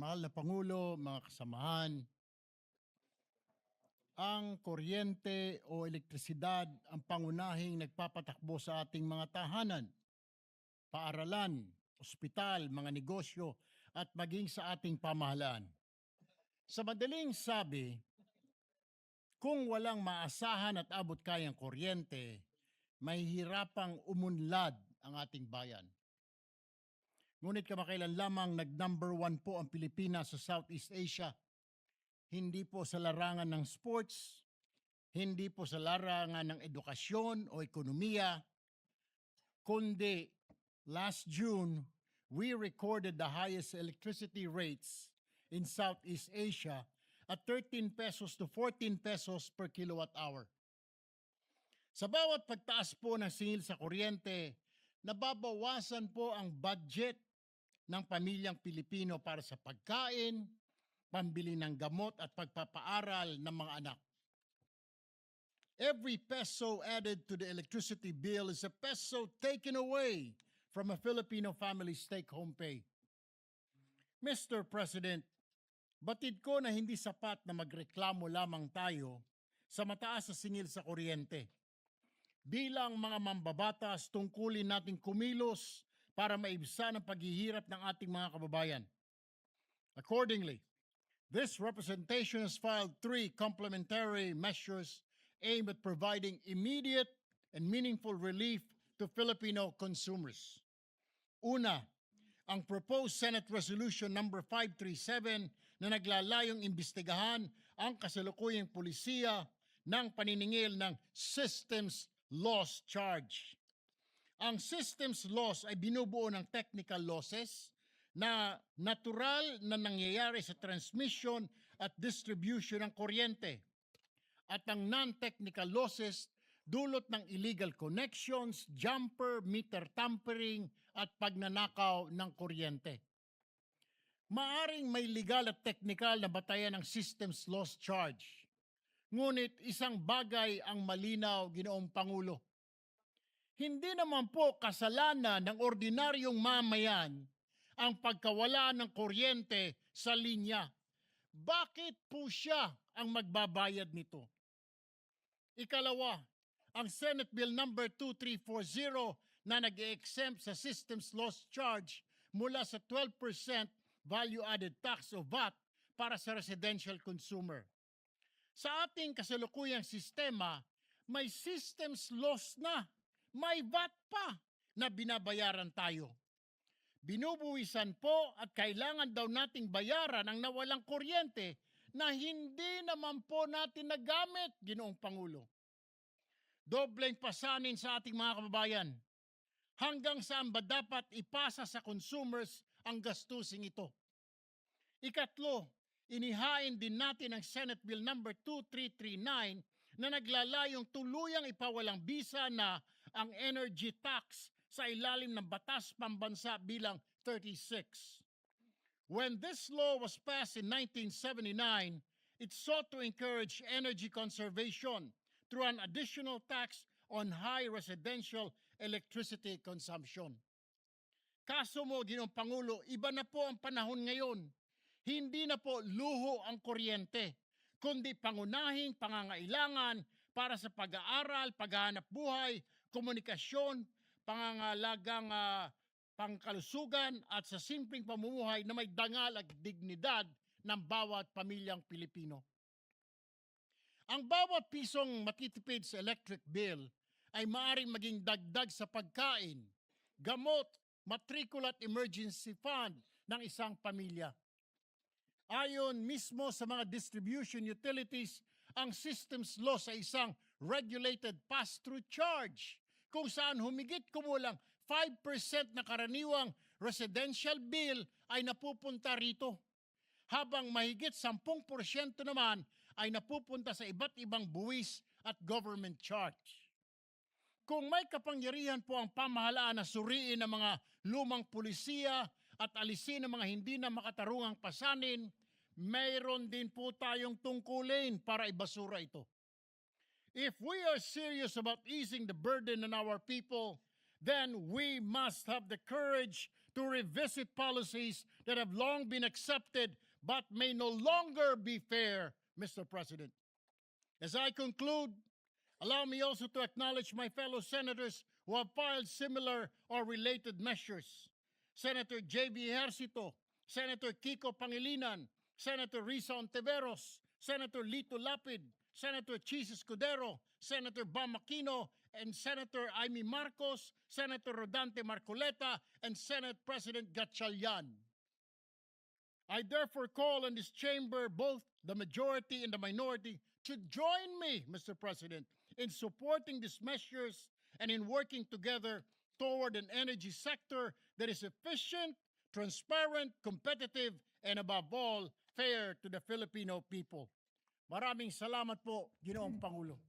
Mahal na Pangulo, mga kasamahan, ang kuryente o elektrisidad ang pangunahing nagpapatakbo sa ating mga tahanan, paaralan, ospital, mga negosyo at maging sa ating pamahalaan. Sa madaling sabi, kung walang maasahan at abot kayang kuryente, mahihirapang umunlad ang ating bayan. Ngunit kamakailan lamang nag-number 1 po ang Pilipinas sa Southeast Asia. Hindi po sa larangan ng sports, hindi po sa larangan ng edukasyon o ekonomiya, kundi last June, we recorded the highest electricity rates in Southeast Asia at 13 pesos to 14 pesos per kilowatt hour. Sa bawat pagtaas po ng singil sa kuryente, nababawasan po ang budget ng pamilyang Pilipino para sa pagkain, pambili ng gamot at pagpapaaral ng mga anak. Every peso added to the electricity bill is a peso taken away from a Filipino family's take-home pay. Mr. President, batid ko na hindi sapat na magreklamo lamang tayo sa mataas na singil sa kuryente. Bilang mga mambabatas, tungkulin nating kumilos para maibsan ang paghihirap ng ating mga kababayan. Accordingly, this representation has filed 3 complementary measures aimed at providing immediate and meaningful relief to Filipino consumers. Una, ang proposed Senate Resolution number 537 na naglalayong imbestigahan ang kasalukuyang pulisiya ng paniningil ng systems loss charge. Ang systems loss ay binubuo ng technical losses na natural na nangyayari sa transmission at distribution ng kuryente. At ang non-technical losses dulot ng illegal connections, jumper, meter tampering at pagnanakaw ng kuryente. Maaring may legal at technical na batayan ng systems loss charge. Ngunit isang bagay ang malinaw, Ginoong Pangulo. Hindi naman po kasalanan ng ordinaryong mamayan ang pagkawala ng kuryente sa linya. Bakit po siya ang magbabayad nito? Ikalawa, ang Senate Bill number 2340 na nag-exempt sa systems loss charge mula sa 12% value-added tax o VAT para sa residential consumer. Sa ating kasalukuyang sistema, may systems loss na, may VAT pa na binabayaran tayo. Binubuwisan po at kailangan daw nating bayaran ang nawalang kuryente na hindi naman po natin nagamit, Ginoong Pangulo. Dobleng pasanin sa ating mga kababayan. Hanggang saan ba dapat ipasa sa consumers ang gastusing ito? Ikatlo, inihain din natin ang Senate Bill number 2339 na naglalayong tuluyang ipawalang bisa na ang energy tax sa ilalim ng Batas Pambansa bilang 36. When this law was passed in 1979, it sought to encourage energy conservation through an additional tax on high residential electricity consumption. Kaso mo, Ginoong Pangulo, iba na po ang panahon ngayon. Hindi na po luho ang kuryente, kundi pangunahing pangangailangan para sa pag-aaral, paghahanap buhay, komunikasyon, pangangalagang pangkalusugan at sa simpleng pamumuhay na may dangal at dignidad ng bawat pamilyang Pilipino. Ang bawat pisong matitipid sa electric bill ay maaaring maging dagdag sa pagkain, gamot, matrikula at emergency fund ng isang pamilya. Ayon mismo sa mga distribution utilities, ang systems loss ay isang regulated pass-through charge kung saan humigit kumulang 5% na karaniwang residential bill ay napupunta rito, habang mahigit 10% naman ay napupunta sa iba't ibang buwis at government charge. Kung may kapangyarihan po ang pamahalaan na suriin ang mga lumang pulisiya at alisin ang mga hindi na makatarungang pasanin, mayroon din po tayong tungkulin para ibasura ito. If we are serious about easing the burden on our people, then we must have the courage to revisit policies that have long been accepted but may no longer be fair, Mr. President. As I conclude, allow me also to acknowledge my fellow senators who have filed similar or related measures. Senator J.B. Ejercito, Senator Kiko Pangilinan, Senator Risa Ontiveros, Senator Lito Lapid, Senator Chis Escudero, Senator Bam Aquino, and Senator Amy Marcos, Senator Rodante Marcoleta, and Senate President Gatchalian. I therefore call on this chamber, both the majority and the minority, to join me, Mr. President, in supporting these measures and in working together toward an energy sector that is efficient, transparent, competitive, and above all, fair to the Filipino people. Maraming salamat po, Ginoong Pangulo.